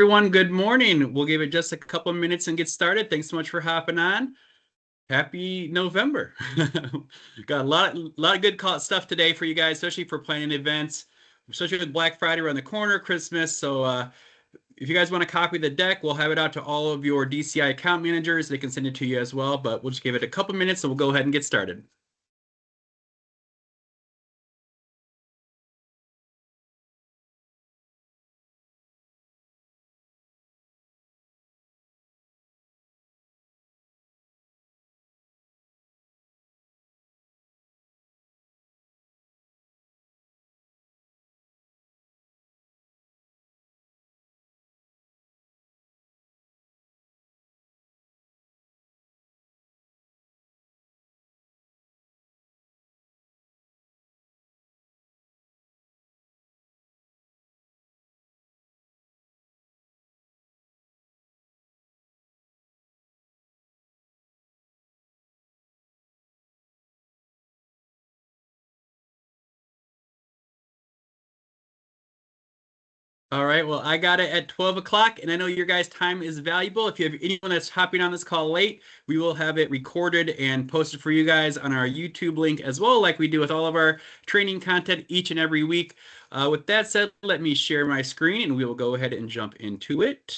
Everyone, good morning. We'll give it just a couple of minutes and get started. Thanks so much for hopping on. Happy November. Got a lot of good stuff today for you guys, especially for planning events, especially with Black Friday around the corner, Christmas. So if you guys want to copy the deck, we'll have it out to all of your DCI account managers. They can send it to you as well, but we'll just give it a couple minutes and we'll go ahead and get started. All right, well, I got it at 12 o'clock, and I know your guys' time is valuable. If you have anyone that's hopping on this call late, we will have it recorded and posted for you guys on our YouTube link as well, like we do with all of our training content each and every week. With that said, let me share my screen, and we will go ahead and jump into it.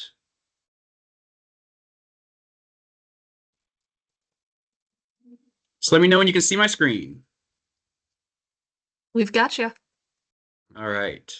So let me know when you can see my screen. We've got you. All right.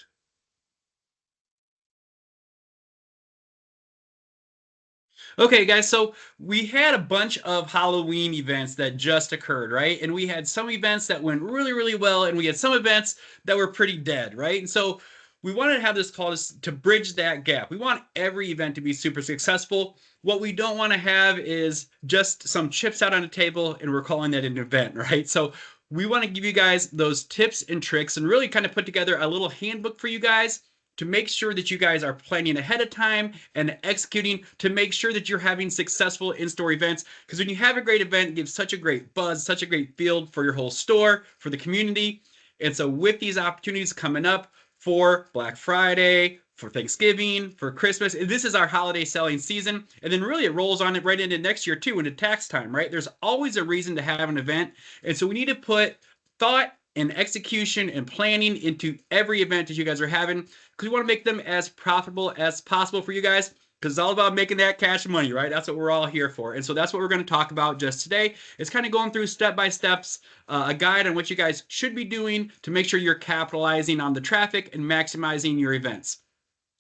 Okay, guys, so we had a bunch of Halloween events that just occurred, right? And we had some events that went really, really well, and we had some events that were pretty dead, right? And so we wanted to have this call to bridge that gap. We want every event to be super successful. What we don't want to have is just some chips out on a table and we're calling that an event, right? So we want to give you guys those tips and tricks and really kind of put together a little handbook for you guys to make sure that you guys are planning ahead of time and executing to make sure that you're having successful in-store events. Because when you have a great event, it gives such a great buzz, such a great field for your whole store, for the community. And so with these opportunities coming up for Black Friday, for Thanksgiving, for Christmas, this is our holiday selling season. And then really it rolls on it right into next year too, into tax time, right? There's always a reason to have an event. And so we need to put thought and execution and planning into every event that you guys are having, because we want to make them as profitable as possible for you guys, because it's all about making that cash money, right? That's what we're all here for. And so that's what we're going to talk about just today. It's kind of going through step by steps, a guide on what you guys should be doing to make sure you're capitalizing on the traffic and maximizing your events.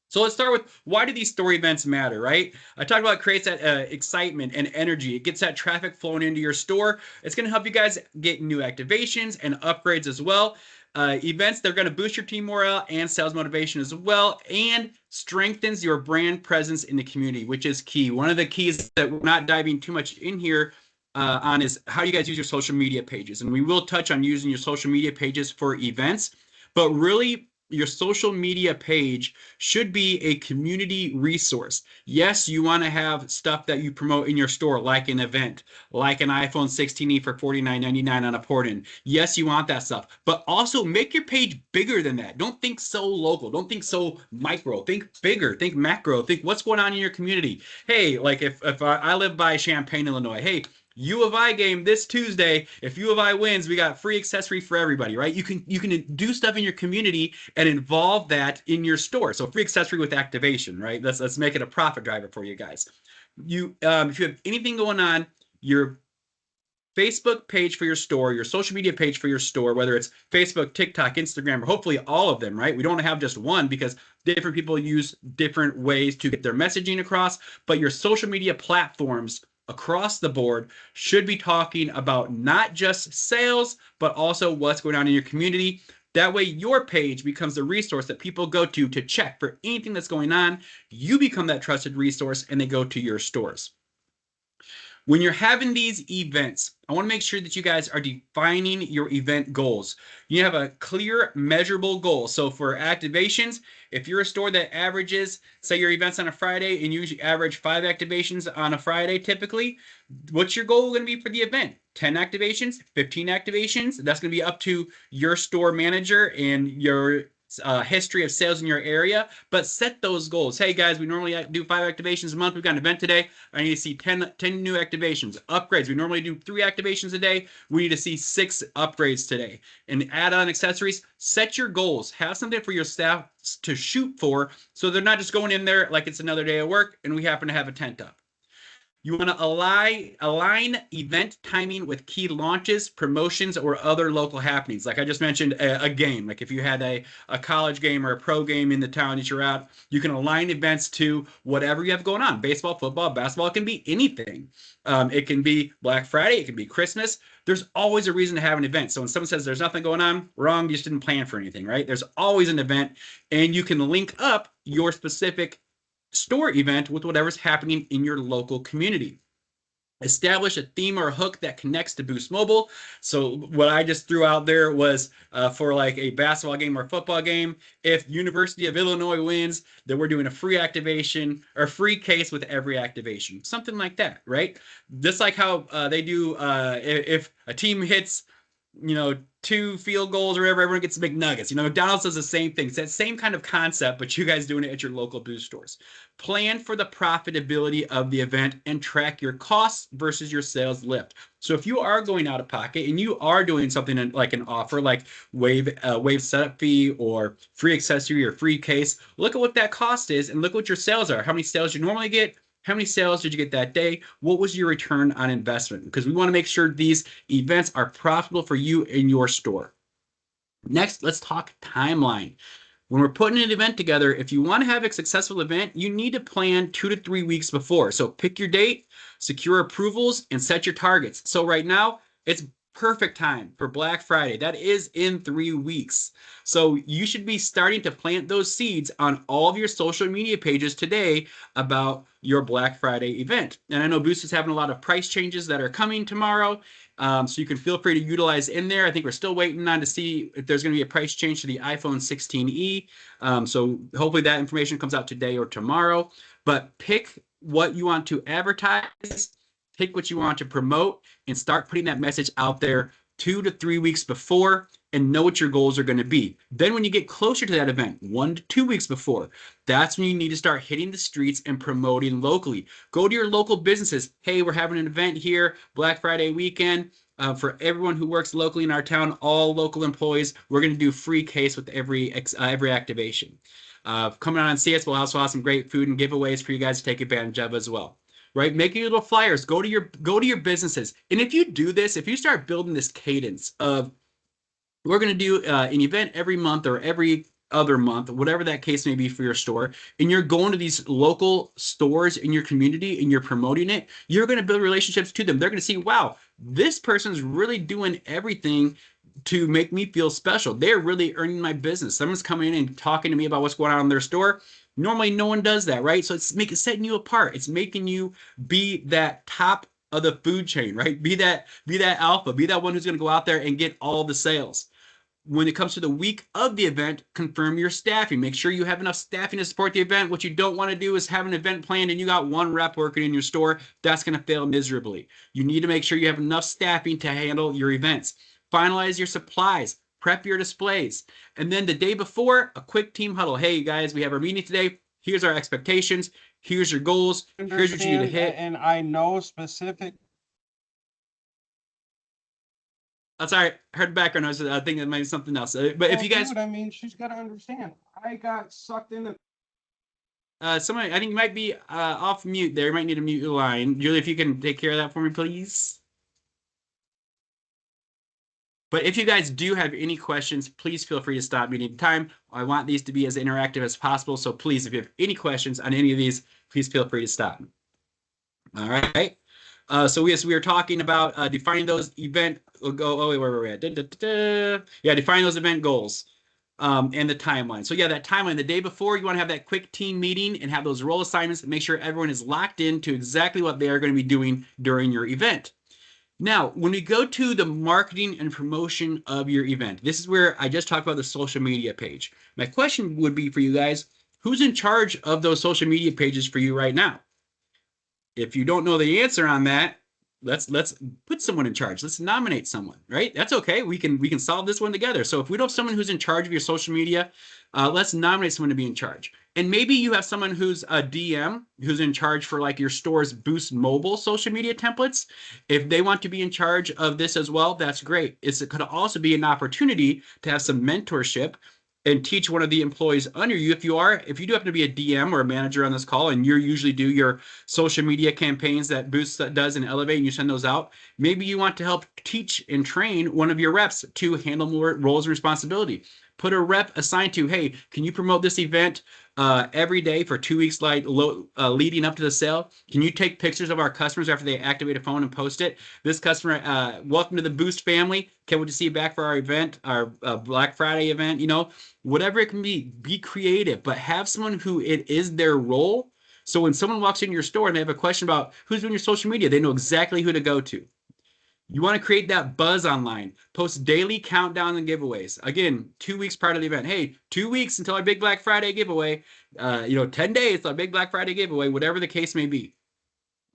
So let's start with, why do these store events matter, right? I talked about it creates that excitement and energy. It gets that traffic flowing into your store. It's going to help you guys get new activations and upgrades as well. Events, they're going to boost your team morale and sales motivation as well, and strengthens your brand presence in the community, which is key. One of the keys that we're not diving too much in here on is how you guys use your social media pages. And we will touch on using your social media pages for events, but really your social media page should be a community resource. Yes, you want to have stuff that you promote in your store, like an event, like an iPhone 16e for $49.99 on a port-in. Yes, you want that stuff, but also make your page bigger than that. Don't think so local. Don't think so micro. Think bigger. Think macro. Think what's going on in your community. Hey, like if I live by Champaign, Illinois, hey, U of I game this Tuesday. If U of I wins, we got free accessory for everybody, right? You can do stuff in your community and involve that in your store. So free accessory with activation, right? Let's make it a profit driver for you guys. If you have anything going on, your Facebook page for your store, your social media page for your store, whether it's Facebook, TikTok, Instagram, or hopefully all of them, right? We don't have just one because different people use different ways to get their messaging across, but your social media platforms across the board should be talking about not just sales, but also what's going on in your community. That way your page becomes the resource that people go to check for anything that's going on. You become that trusted resource and they go to your stores. When you're having these events, I want to make sure that you guys are defining your event goals. You have a clear, measurable goal. So for activations, if you're a store that averages, say your event's on a Friday and you usually average 5 activations on a Friday typically, what's your goal going to be for the event? 10 activations, 15 activations? That's going to be up to your store manager and your history of sales in your area, but set those goals. Hey guys, we normally do 5 activations a month. We've got an event today. I need to see 10 new activations. Upgrades, we normally do 3 activations a day. We need to see 6 upgrades today. And add on accessories, set your goals. Have something for your staff to shoot for, so they're not just going in there like it's another day of work and we happen to have a tent up. You want to align event timing with key launches, promotions, or other local happenings. Like I just mentioned, a game. Like if you had a college game or a pro game in the town that you're at, you can align events to whatever you have going on. Baseball, football, basketball, it can be anything. It can be Black Friday, it can be Christmas. There's always a reason to have an event. So when someone says there's nothing going on, wrong, you just didn't plan for anything, right? There's always an event, and you can link up your specific store event with whatever's happening in your local community. Establish a theme or a hook that connects to Boost Mobile. So what I just threw out there was for like a basketball game or football game, if University of Illinois wins, then we're doing a free activation or free case with every activation, something like that, right? Just like how they do if a team hits 2 field goals or whatever, everyone gets McNuggets. McDonald's does the same thing. It's that same kind of concept, but you guys doing it at your local Boost stores. Plan for the profitability of the event and track your costs versus your sales lift. So if you are going out of pocket and you are doing something like an offer like wave setup fee or free accessory or free case, look at what that cost is and look what your sales are. How many sales you normally get? How many sales did you get that day? What was your return on investment? Because we want to make sure these events are profitable for you in your store. Next, let's talk timeline. When we're putting an event together, if you want to have a successful event, you need to plan 2 to 3 weeks before. So pick your date, secure approvals, and set your targets. So right now, it's perfect time for Black Friday. That is in 3 weeks. So you should be starting to plant those seeds on all of your social media pages today about your Black Friday event. And I know Boost is having a lot of price changes that are coming tomorrow. So you can feel free to utilize in there. I think we're still waiting on to see if there's going to be a price change to the iPhone 16e. So hopefully that information comes out today or tomorrow. But pick what you want to advertise, pick what you want to promote, and start putting that message out there 2 to 3 weeks before, and know what your goals are going to be. Then when you get closer to that event, 1 to 2 weeks before, that's when you need to start hitting the streets and promoting locally. Go to your local businesses. Hey, we're having an event here, Black Friday weekend. For everyone who works locally in our town, all local employees, we're going to do free case with every activation. Coming on and see us. We'll also have some great food and giveaways for you guys to take advantage of as well. Right? Make your little flyers. Go to your businesses. And if you do this, if you start building this cadence of we're going to do an event every month or every other month, whatever that case may be for your store, and you're going to these local stores in your community and you're promoting it, you're going to build relationships to them. They're going to see, wow, this person's really doing everything to make me feel special. They're really earning my business. Someone's coming in and talking to me about what's going on in their store. Normally, no one does that, right? So it's setting you apart. It's making you be that top of the food chain, right? Be that alpha. Be that one who's going to go out there and get all the sales. When it comes to the week of the event, confirm your staffing. Make sure you have enough staffing to support the event. What you don't want to do is have an event planned and you got 1 rep working in your store. That's going to fail miserably. You need to make sure you have enough staffing to handle your events. Finalize your supplies. Prep your displays. And then the day before, a quick team huddle. Hey, you guys, we have our meeting today. Here's our expectations. Here's your goals. Here's what you need to hit. And I know specific. Oh, sorry, I heard the background noise. I think that might be something else. But if you guys, I mean, she's got to understand. I got sucked into. somebody, I think you might be off mute there. You might need to mute your line. Julie, if you can take care of that for me, please. But if you guys do have any questions, please feel free to stop me anytime. I want these to be as interactive as possible. So please, if you have any questions on any of these, please feel free to stop. All right. So yes, we are talking about defining those event. We'll go. Oh wait, where were we at? Yeah, define those event goals and the timeline. So yeah, that timeline. The day before, you want to have that quick team meeting and have those role assignments. Make sure everyone is locked into exactly what they are going to be doing during your event. Now, when we go to the marketing and promotion of your event, this is where I just talked about the social media page. My question would be for you guys, who's in charge of those social media pages for you right now? If you don't know the answer on that, let's put someone in charge. Let's nominate someone, right? That's okay. We can solve this one together. So if we don't have someone who's in charge of your social media, let's nominate someone to be in charge. And maybe you have someone who's a DM who's in charge for like your store's Boost mobile social media templates. If they want to be in charge of this as well, that's great. It could also be an opportunity to have some mentorship and teach one of the employees under you. If you do happen to be a DM or a manager on this call, and you usually do your social media campaigns that Boost does and Elevate, and you send those out, maybe you want to help teach and train one of your reps to handle more roles and responsibility. Put a rep assigned to, hey, can you promote this event every day for 2 weeks, like leading up to the sale? Can you take pictures of our customers after they activate a phone and post it? This customer, welcome to the Boost family. Can't wait to see you back for our event, our Black Friday event. Whatever it can be creative, but have someone who it is their role. So when someone walks into your store and they have a question about who's doing your social media, they know exactly who to go to. You want to create that buzz online. Post daily countdowns and giveaways. Again, 2 weeks prior to the event. Hey, 2 weeks until our big Black Friday giveaway. 10 days till our big Black Friday giveaway, whatever the case may be.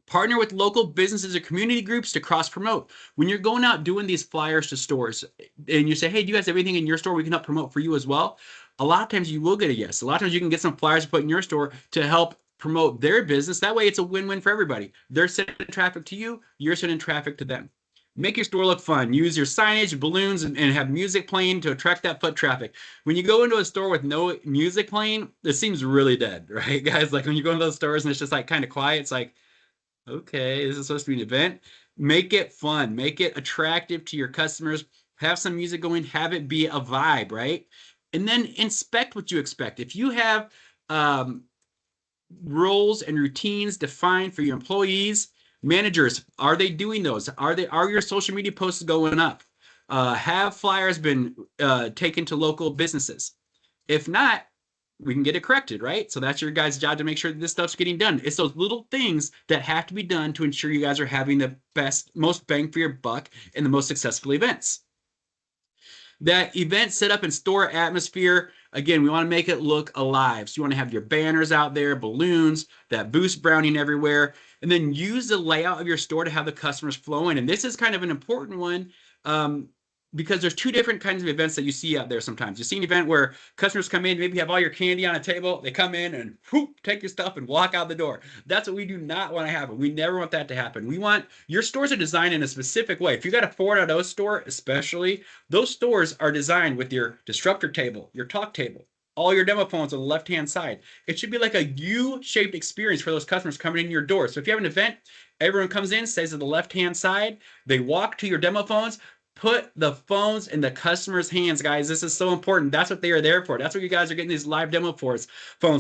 Partner with local businesses or community groups to cross promote. When you're going out doing these flyers to stores and you say, hey, do you guys have anything in your store we can help promote for you as well? A lot of times you will get a yes. A lot of times you can get some flyers to put in your store to help promote their business. That way it's a win-win for everybody. They're sending traffic to you, you're sending traffic to them. Make your store look fun. Use your signage, balloons, and have music playing to attract that foot traffic. When you go into a store with no music playing, it seems really dead, right, guys? Like when you go into those stores and it's just like kind of quiet, it's like, okay, this is supposed to be an event. Make it fun. Make it attractive to your customers. Have some music going. Have it be a vibe, right? And then inspect what you expect. If you have roles and routines defined for your employees, managers, are they doing those? Are your social media posts going up? Have flyers been taken to local businesses? If not, we can get it corrected, right? So that's your guys' job to make sure that this stuff's getting done. It's those little things that have to be done to ensure you guys are having the most bang for your buck in the most successful events. That event setup and store atmosphere, again, we want to make it look alive. So you want to have your banners out there, balloons, that Boost browning everywhere, and then use the layout of your store to have the customers flow in. And this is kind of an important one because there's two different kinds of events that you see out there sometimes. You see an event where customers come in, maybe you have all your candy on a table, they come in and whoop, take your stuff and walk out the door. That's what we do not want to happen. We never want that to happen. We want your stores are designed in a specific way. If you got a 4.0 store, especially, those stores are designed with your disruptor table, your talk table, all your demo phones on the left-hand side. It should be like a U-shaped experience for those customers coming in your door. So if you have an event, everyone comes in, stays at the left-hand side, they walk to your demo phones, put the phones in the customer's hands, guys. This is so important. That's what they are there for. That's what you guys are getting these live demo phones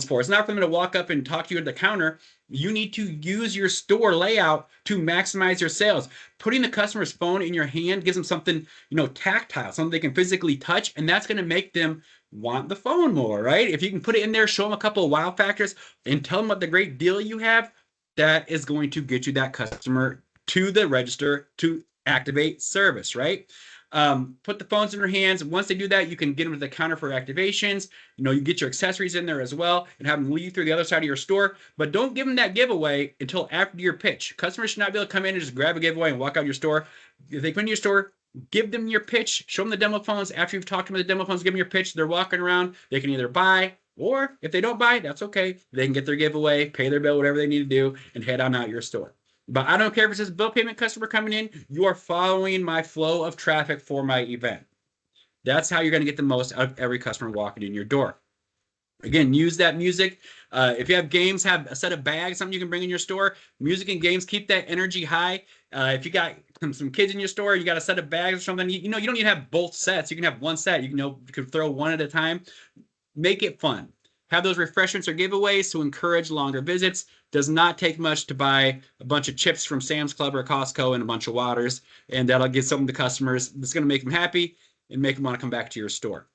for. It's not for them to walk up and talk to you at the counter. You need to use your store layout to maximize your sales. Putting the customer's phone in your hand gives them something, tactile, something they can physically touch, and that's going to make them want the phone more, right? If you can put it in there, show them a couple of wow factors, and tell them what the great deal you have, that is going to get you that customer to the register to activate service, right? Put the phones in their hands. Once they do that, you can get them to the counter for activations. You get your accessories in there as well and have them lead through the other side of your store. But don't give them that giveaway until after your pitch. Customers should not be able to come in and just grab a giveaway and walk out your store. If they come into your store, give them your pitch, show them the demo phones. After you've talked to them the demo phones, give them your pitch. They're walking around. They can either buy, or if they don't buy, that's okay. They can get their giveaway, pay their bill, whatever they need to do, and head on out your store. But I don't care if it's just a bill payment customer coming in, you are following my flow of traffic for my event. That's how you're going to get the most out of every customer walking in your door. Again, use that music. If you have games, have a set of bags, something you can bring in your store. Music and games, keep that energy high. If you got some kids in your store, you got a set of bags or something, you don't need to have both sets. You can have one set. You can throw one at a time. Make it fun. Have those refreshments or giveaways to encourage longer visits. Does not take much to buy a bunch of chips from Sam's Club or Costco and a bunch of waters, and that'll get something to customers that's going to make them happy and make them want to come back to your store.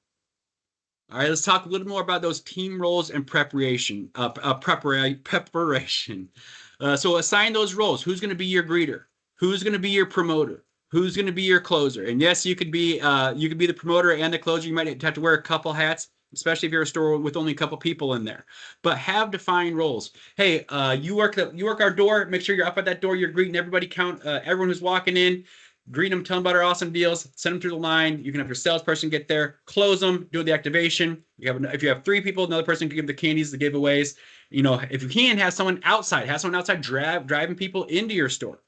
All right, let's talk a little more about those team roles and preparation. So assign those roles. Who's going to be your greeter? Who's going to be your promoter? Who's going to be your closer? And yes, you could be the promoter and the closer. You might have to wear a couple hats. especially if you're a store with only a couple people in there. But have defined roles. Hey, you work our door. Make sure you're up at that door. You're greeting everybody. Count everyone who's walking in. Greet them, tell them about our awesome deals, send them through the line. You can have your salesperson get there, close them, do the activation. If you have 3 people, another person can give the candies, the giveaways. You know, if you can, have someone outside driving people into your store.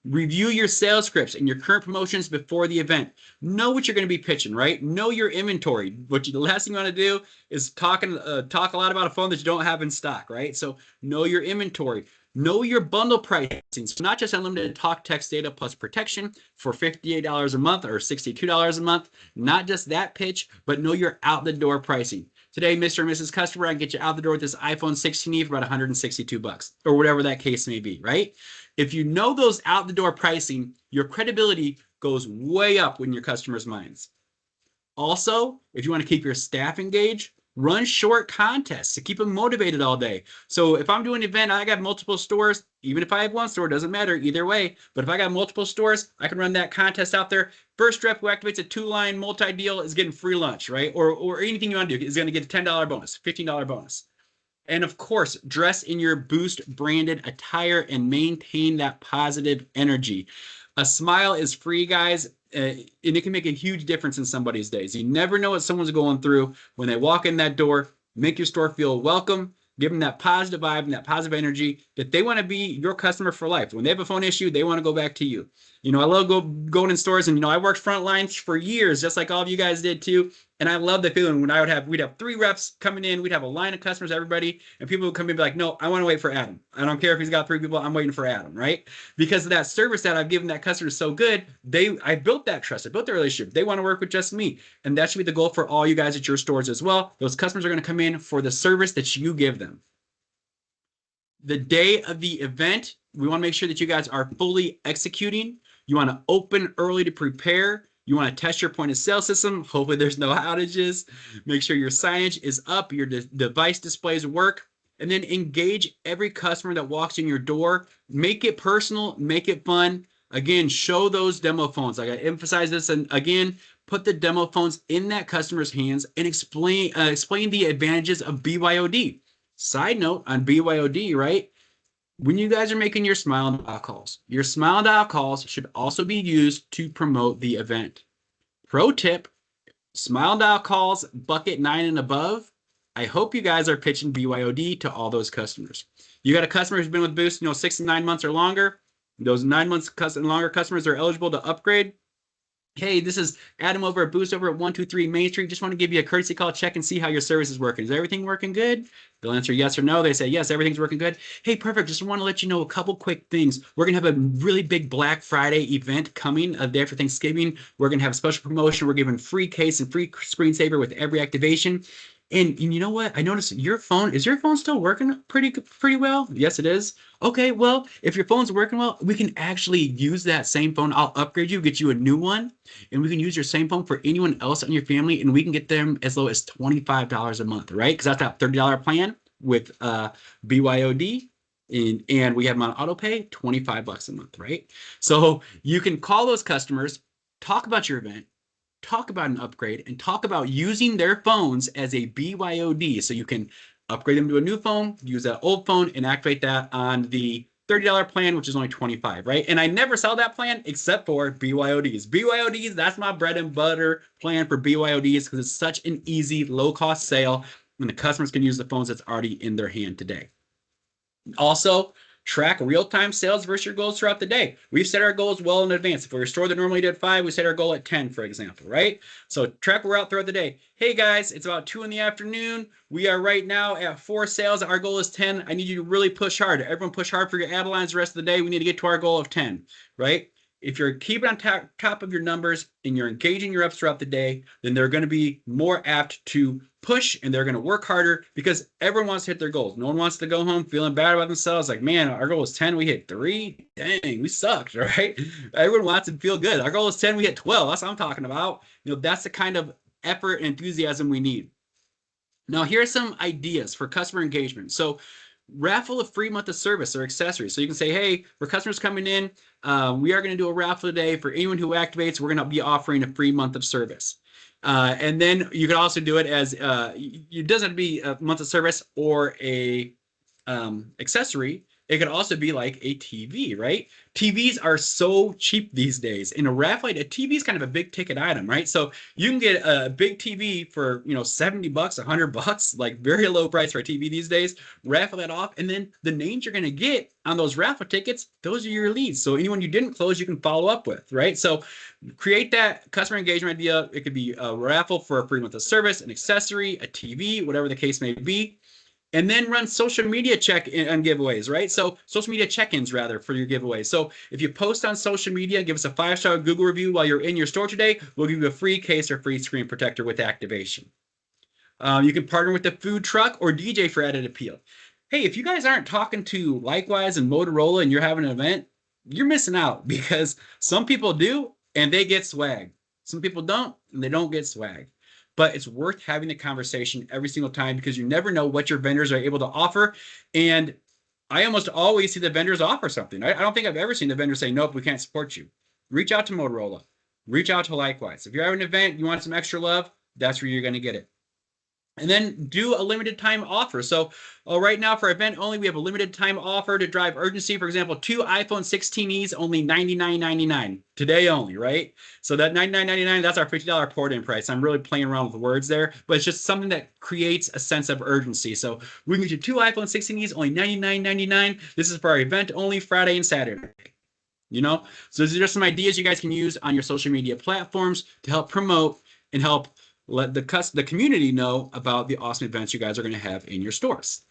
Review your sales scripts and your current promotions before the event. Know what you're going to be pitching, right? Know your inventory. The last thing you want to do is talk a lot about a phone that you don't have in stock, right? So know your inventory. Know your bundle pricing. So not just unlimited talk, text, data plus protection for $58 a month or $62 a month. Not just that pitch, but know your out the door pricing. Today, Mr. and Mrs. Customer, I can get you out the door with this iPhone 16e for about $162 or whatever that case may be, right? If you know those out the door pricing, your credibility goes way up in your customers' minds. Also, if you want to keep your staff engaged, run short contests to keep them motivated all day. So if I'm doing an event, I got multiple stores, even if I have one store, it doesn't matter either way. But if I got multiple stores, I can run that contest out there. First rep who activates a 2-line multi-deal is getting free lunch, right? Or anything you want to do is going to get a $10 bonus, $15 bonus. And of course, dress in your Boost branded attire and maintain that positive energy. A smile is free, guys, and it can make a huge difference in somebody's days. You never know what someone's going through when they walk in that door. Make your store feel welcome. Give them that positive vibe and that positive energy that they want to be your customer for life. When they have a phone issue, they want to go back to you. You know, I love going in stores, and, you know, I worked front lines for years, just like all of you guys did too. And I love the feeling when we'd have 3 reps coming in, we'd have a line of customers, everybody, and people would come in and be like, no, I want to wait for Adam. I don't care if he's got 3 people, I'm waiting for Adam, right? Because of that service that I've given that customer so good, I built that trust, I built the relationship. They want to work with just me. And that should be the goal for all you guys at your stores as well. Those customers are going to come in for the service that you give them. The day of the event, we want to make sure that you guys are fully executing. You want to open early to prepare. You want to test your point of sale system. Hopefully there's no outages. Make sure your signage is up, your device displays work, and then engage every customer that walks in your door. Make it personal, make it fun. Again, show those demo phones. Like I emphasize this, and again, put the demo phones in that customer's hands and explain the advantages of BYOD. Side note on BYOD, right? When you guys are making your smile and dial calls, your smile and dial calls should also be used to promote the event. Pro tip, smile and dial calls, bucket 9 and above. I hope you guys are pitching BYOD to all those customers. You got a customer who's been with Boost, 6 to 9 months or longer. Those 9 months and longer customers are eligible to upgrade. Hey, this is Adam over at Boost over at 123 Main Street. Just want to give you a courtesy call, check and see how your service is working. Is everything working good? They'll answer yes or no. They say, yes, everything's working good. Hey, perfect. Just want to let you know a couple quick things. We're going to have a really big Black Friday event coming the day after Thanksgiving. We're going to have a special promotion. We're giving free case and free screensaver with every activation. And you know what? I noticed is your phone still working pretty well? Yes, it is. Okay, well, if your phone's working well, we can actually use that same phone. I'll upgrade you, get you a new one, and we can use your same phone for anyone else in your family, and we can get them as low as $25 a month, right? Because that's that $30 plan with BYOD. And we have them on auto pay, $25 a month, right? So you can call those customers, talk about your event, talk about an upgrade, and talk about using their phones as a BYOD. So you can upgrade them to a new phone, use that old phone, and activate that on the $30 plan, which is only $25, right? And I never sell that plan except for BYODs. BYODs, that's my bread and butter plan for BYODs because it's such an easy, low-cost sale when the customers can use the phones that's already in their hand today. Also, track real-time sales versus your goals throughout the day. We've set our goals well in advance. If we're a store that normally did 5, we set our goal at 10, for example, right? So track we're out throughout the day. Hey guys, it's about 2 in the afternoon. We are right now at 4 sales. Our goal is 10. I need you to really push hard. Everyone push hard for your ad lines the rest of the day. We need to get to our goal of 10, right? If you're keeping on top of your numbers and you're engaging your reps throughout the day, then they're going to be more apt to push and they're going to work harder because everyone wants to hit their goals. No one wants to go home feeling bad about themselves. Like, man, our goal is 10. We hit 3. Dang, we sucked, right? Everyone wants to feel good. Our goal is 10. We hit 12. That's what I'm talking about. That's the kind of effort and enthusiasm we need. Now, here are some ideas for customer engagement. So raffle a free month of service or accessories. So you can say, hey, for customers coming in, we are going to do a raffle today. For anyone who activates, we're going to be offering a free month of service. And then you can also do it as it doesn't have to be a month of service or a accessory. It could also be like a TV, right? TVs are so cheap these days. In a raffle, a TV is kind of a big ticket item, right? So you can get a big TV for, $70, $100, like very low price for a TV these days. Raffle that off, and then the names you're going to get on those raffle tickets, those are your leads. So anyone you didn't close, you can follow up with, right? So create that customer engagement idea. It could be a raffle for a free month of service, an accessory, a TV, whatever the case may be, and then run social media check and giveaways, right? So social media check-ins rather for your giveaways. So if you post on social media, give us a 5-star Google review while you're in your store today, we'll give you a free case or free screen protector with activation. You can partner with the food truck or DJ for added appeal. Hey, if you guys aren't talking to Likewise and Motorola and you're having an event, you're missing out because some people do and they get swag. Some people don't and they don't get swag. But it's worth having the conversation every single time because you never know what your vendors are able to offer. And I almost always see the vendors offer something. I don't think I've ever seen the vendor say, nope, we can't support you. Reach out to Motorola. Reach out to Likewise. If you're having an event, you want some extra love, that's where you're going to get it. And then do a limited time offer. So right now for event only, we have a limited time offer to drive urgency. For example, 2 iPhone 16es, only $99.99 today only, right? So that $99.99, that's our $50 port-in price. I'm really playing around with words there, but it's just something that creates a sense of urgency. So we can get you 2 iPhone 16es, only $99.99. This is for our event only Friday and Saturday. So these are just some ideas you guys can use on your social media platforms to help promote and help let the community know about the awesome events you guys are going to have in your stores.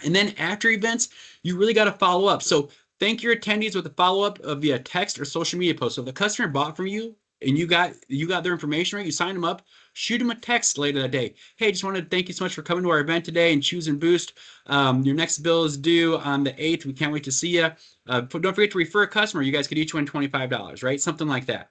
And then after events, you really got to follow up. So thank your attendees with a follow-up via text or social media post. So if the customer bought from you and you got their information right, you signed them up, shoot them a text later that day. Hey, just wanted to thank you so much for coming to our event today and choose and boost. Your next bill is due on the 8th. We can't wait to see you. Don't forget to refer a customer. You guys could each win $25, right? Something like that.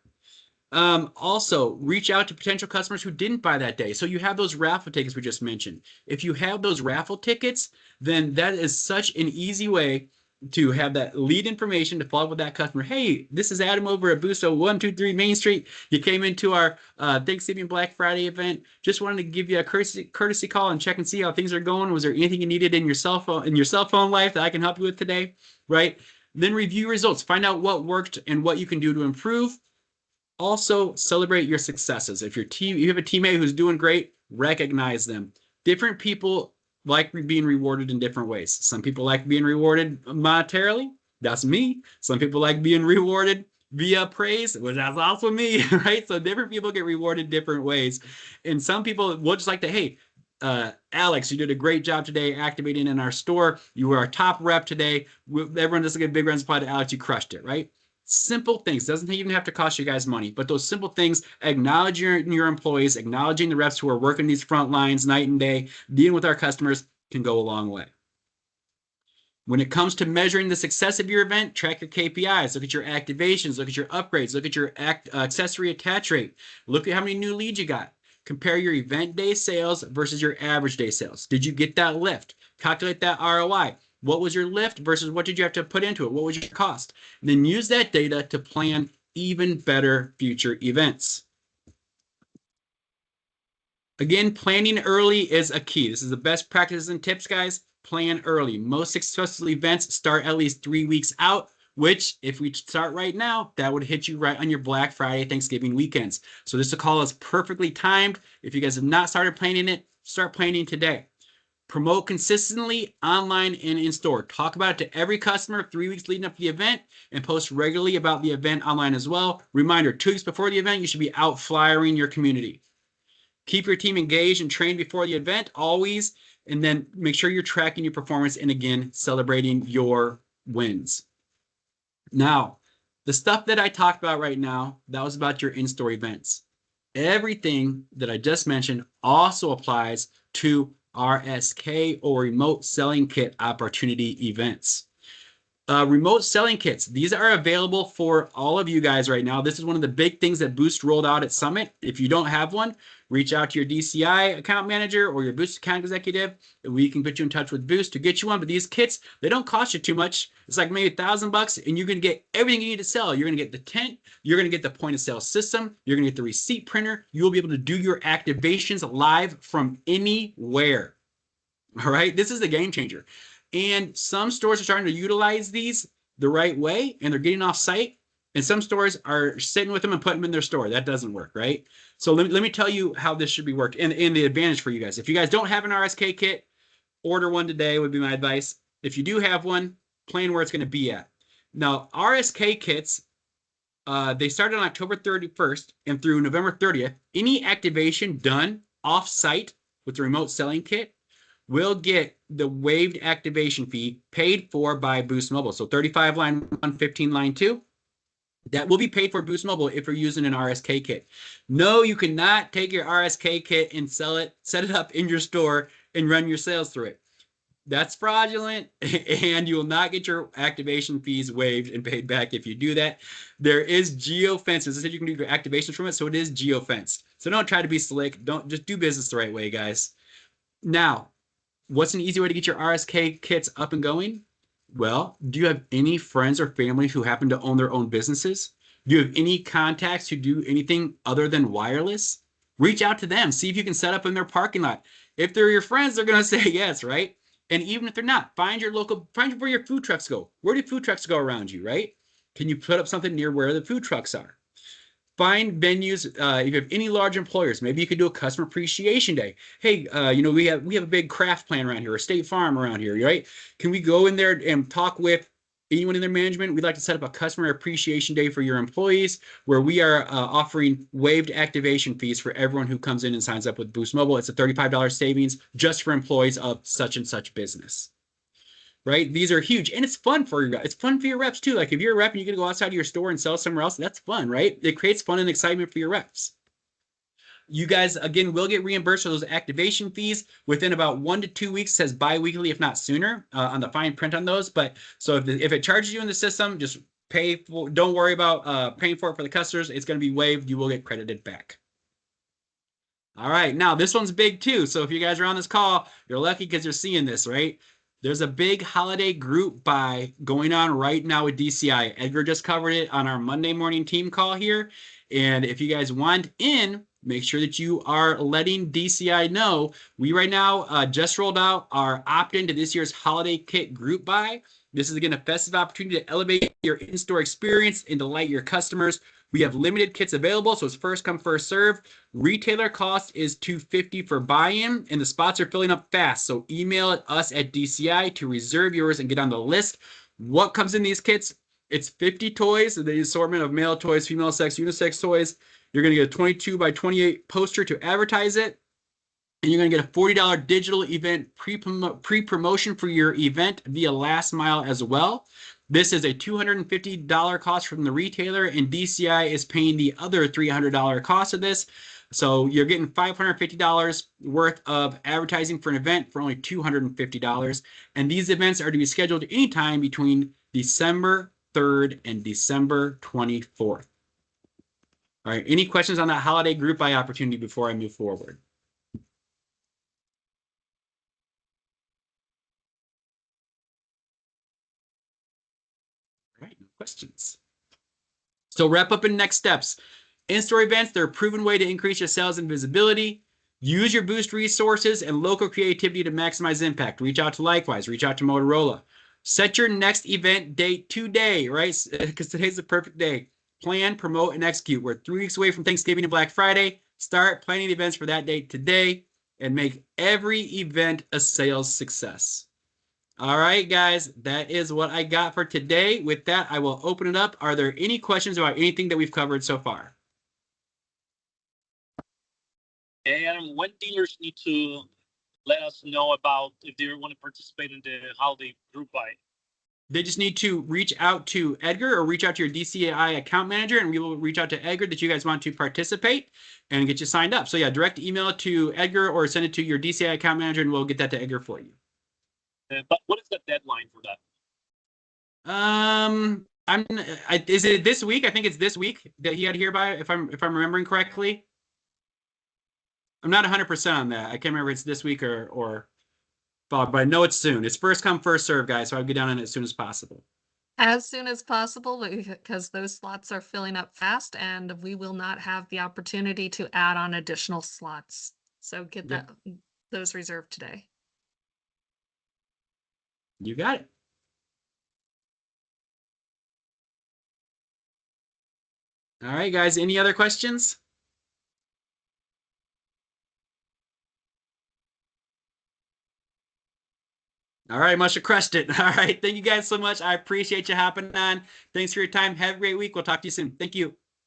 Also, reach out to potential customers who didn't buy that day. So you have those raffle tickets we just mentioned. If you have those raffle tickets, then that is such an easy way to have that lead information to follow up with that customer. Hey, this is Adam over at Busto 123 Main Street. You came into our Thanksgiving Black Friday event. Just wanted to give you a courtesy call and check and see how things are going. Was there anything you needed in your cell phone life that I can help you with today? Right? Then review results. Find out what worked and what you can do to improve. Also, celebrate your successes. If you have a teammate who's doing great, recognize them. Different people like being rewarded in different ways. Some people like being rewarded monetarily. That's me. Some people like being rewarded via praise, which that's also me, right? So different people get rewarded different ways. And some people will just like to, hey, Alex, you did a great job today activating in our store. You were our top rep today. Everyone does a big round of applause to Alex. You crushed it, right? Simple things. Doesn't even have to cost you guys money, but those simple things, acknowledge your employees, acknowledging the reps who are working these front lines night and day, dealing with our customers can go a long way. When it comes to measuring the success of your event, track your KPIs, look at your activations, look at your upgrades, look at your accessory attach rate, look at how many new leads you got. Compare your event day sales versus your average day sales. Did you get that lift? Calculate that ROI. What was your lift versus what did you have to put into it? What was your cost? And then use that data to plan even better future events. Again, planning early is a key. This is the best practices and tips, guys. Plan early. Most successful events start at least 3 weeks out, which if we start right now, that would hit you right on your Black Friday, Thanksgiving weekends. So this call is perfectly timed. If you guys have not started planning it, start planning today. Promote consistently online and in store. Talk about it to every customer 3 weeks leading up to the event and post regularly about the event online as well. Reminder, 2 weeks before the event, you should be out flyering your community. Keep your team engaged and trained before the event always, and then make sure you're tracking your performance and again, celebrating your wins. Now, the stuff that I talked about right now, that was about your in-store events. Everything that I just mentioned also applies to RSK or remote selling kit opportunity events. Remote selling kits. These are available for all of you guys right now. This is one of the big things that Boost rolled out at Summit. If you don't have one, reach out to your DCI account manager or your Boost account executive. We can put you in touch with Boost to get you one. But these kits, they don't cost you too much. It's like maybe $1,000, and you're going to get everything you need to sell. You're going to get the tent. You're going to get the point of sale system. You're going to get the receipt printer. You will be able to do your activations live from anywhere. All right, this is the game changer. And some stores are starting to utilize these the right way, and they're getting off site. And some stores are sitting with them and putting them in their store. That doesn't work, right? So let me tell you how this should be worked and the advantage for you guys. If you guys don't have an RSK kit, order one today would be my advice. If you do have one, plan where it's going to be at. Now, RSK kits, they started on October 31st and through November 30th. Any activation done off-site with the remote selling kit will get the waived activation fee paid for by Boost Mobile. So 35 line 1, 15 line 2. That will be paid for Boost Mobile if you're using an RSK kit. No, you cannot take your RSK kit and sell it, set it up in your store, and run your sales through it. That's fraudulent, and you will not get your activation fees waived and paid back if you do that. There is geofence. I said you can do your activations from it, so it is geofenced. So don't try to be slick. Don't just do business the right way, guys. Now, what's an easy way to get your RSK kits up and going? Well, do you have any friends or family who happen to own their own businesses? Do you have any contacts who do anything other than wireless? Reach out to them. See if you can set up in their parking lot. If they're your friends, they're going to say yes, right? And even if they're not, find where your food trucks go. Where do food trucks go around you, right? Can you put up something near where the food trucks are? Find venues. If you have any large employers, maybe you could do a customer appreciation day. Hey, we have a big craft plan around here, a State Farm around here, right? Can we go in there and talk with anyone in their management? We'd like to set up a customer appreciation day for your employees where we are offering waived activation fees for everyone who comes in and signs up with Boost Mobile. It's a $35 savings just for employees of such and such business. Right? These are huge, and it's fun for you guys. It's fun for your reps too. Like if you're a rep and you get to go outside of your store and sell somewhere else, that's fun, right? It creates fun and excitement for your reps. You guys, again, will get reimbursed for those activation fees within about 1 to 2 weeks. It says bi-weekly, if not sooner, on the fine print on those. But so if it charges you in the system, just pay for. Don't worry about paying for it for the customers. It's going to be waived. You will get credited back. All right, now this one's big too. So if you guys are on this call, you're lucky because you're seeing this, right? There's a big holiday group buy going on right now with DCI. Edgar just covered it on our Monday morning team call here. And if you guys want in, make sure that you are letting DCI know. We right now just rolled out our opt-in to this year's holiday kit group buy. This is, again, a festive opportunity to elevate your in-store experience and delight your customers. We have limited kits available, so it's first come, first serve. Retailer cost is $250 for buy-in, and the spots are filling up fast. So email us at DCI to reserve yours and get on the list. What comes in these kits? It's 50 toys, the assortment of male toys, female sex, unisex toys. You're going to get a 22 by 28 poster to advertise it. And you're going to get a $40 digital event pre-promotion for your event via Last Mile as well. This is a $250 cost from the retailer, and DCI is paying the other $300 cost of this. So you're getting $550 worth of advertising for an event for only $250. And these events are to be scheduled anytime between December 3rd and December 24th. All right, any questions on that holiday group buy opportunity before I move forward? All right, no questions. So wrap up in next steps. In-store events, they're a proven way to increase your sales and visibility. Use your Boost resources and local creativity to maximize impact. Reach out to Likewise, reach out to Motorola. Set your next event date today, right? Because today's the perfect day. Plan, promote, and execute. We're 3 weeks away from Thanksgiving and Black Friday. Start planning the events for that date today and make every event a sales success. All right, guys, that is what I got for today. With that, I will open it up. Are there any questions about anything that we've covered so far? And when dealers need to let us know about if they want to participate in the holiday group buy? They just need to reach out to Edgar or reach out to your DCI account manager, and we will reach out to Edgar that you guys want to participate and get you signed up. So yeah, direct email it to Edgar or send it to your DCI account manager, and we'll get that to Edgar for you. But what is the deadline for that? Is it this week? I think it's this week that he had to hear by, if I'm remembering correctly. I'm not 100% on that. I can't remember if it's this week or followed, but I know it's soon. It's first come, first serve, guys. So I'll get down on it as soon as possible. As soon as possible, because those slots are filling up fast and we will not have the opportunity to add on additional slots. So get Yep. those reserved today. You got it. All right, guys. Any other questions? All right, must have crushed it. All right. Thank you guys so much. I appreciate you hopping on. Thanks for your time. Have a great week. We'll talk to you soon. Thank you.